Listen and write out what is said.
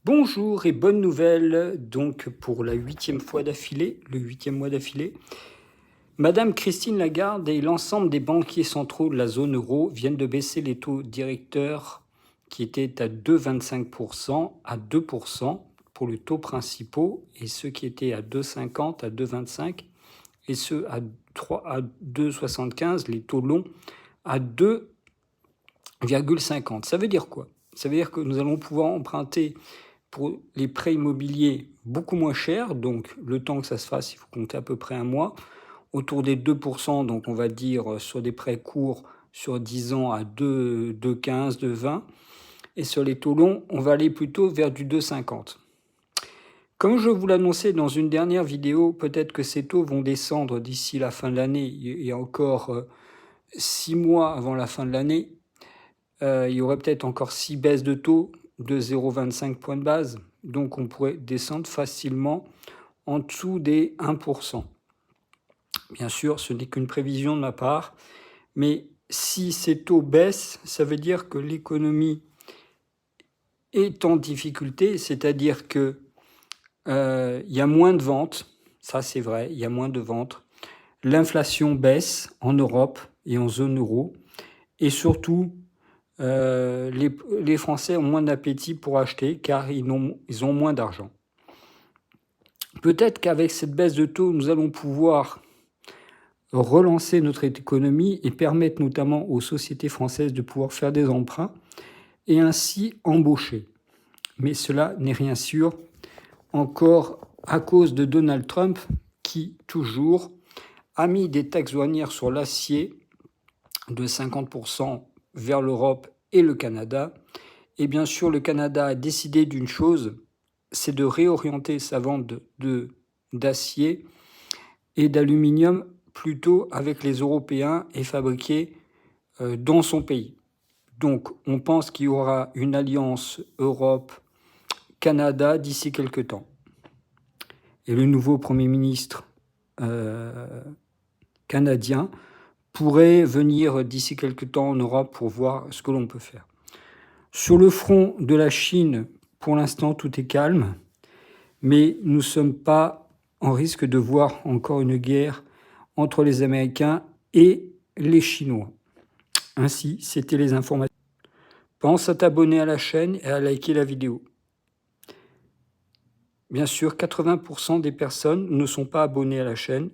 Bonjour et bonne nouvelle, donc pour la 8e fois d'affilée, le 8e mois d'affilée. Madame Christine Lagarde et l'ensemble des banquiers centraux de la zone euro viennent de baisser les taux directeurs qui étaient à 2,25% à 2% pour les taux principaux et ceux qui étaient à 2,50 à 2,25 et ceux à 2,75, les taux longs, à 2,50. Ça veut dire quoi? Ça veut dire que nous allons pouvoir emprunter pour les prêts immobiliers beaucoup moins chers, donc le temps que ça se fasse, il faut compter à peu près un mois, autour des 2%, donc on va dire sur des prêts courts sur 10 ans à 2,15, 2,20, et sur les taux longs, on va aller plutôt vers du 2,50. Comme je vous l'annonçais dans une dernière vidéo, peut-être que ces taux vont descendre d'ici la fin de l'année. Il y a encore 6 mois avant la fin de l'année. Il y aurait peut-être encore 6 baisses de taux de 0,25 points de base. Donc on pourrait descendre facilement en dessous des 1%. Bien sûr, ce n'est qu'une prévision de ma part, mais si ces taux baissent, ça veut dire que l'économie est en difficulté, c'est-à-dire que il y a moins de ventes, ça c'est vrai, il y a moins de ventes. L'inflation baisse en Europe et en zone euro, et surtout, les Français ont moins d'appétit pour acheter car ils ont moins d'argent. Peut-être qu'avec cette baisse de taux, nous allons pouvoir relancer notre économie et permettre notamment aux sociétés françaises de pouvoir faire des emprunts et ainsi embaucher. Mais cela n'est rien sûr, encore à cause de Donald Trump qui, toujours, a mis des taxes douanières sur l'acier de 50% vers l'Europe et le Canada. Et bien sûr, le Canada a décidé d'une chose, c'est de réorienter sa vente d'acier et d'aluminium plutôt avec les Européens et fabriqué dans son pays. Donc on pense qu'il y aura une alliance Europe-Canada d'ici quelques temps. Et le nouveau Premier ministre canadien pourrait venir d'ici quelques temps en Europe pour voir ce que l'on peut faire. Sur le front de la Chine, pour l'instant, tout est calme, mais nous ne sommes pas en risque de voir encore une guerre entre les Américains et les Chinois. Ainsi, c'était les informations. Pense à t'abonner à la chaîne et à liker la vidéo. Bien sûr, 80% des personnes ne sont pas abonnées à la chaîne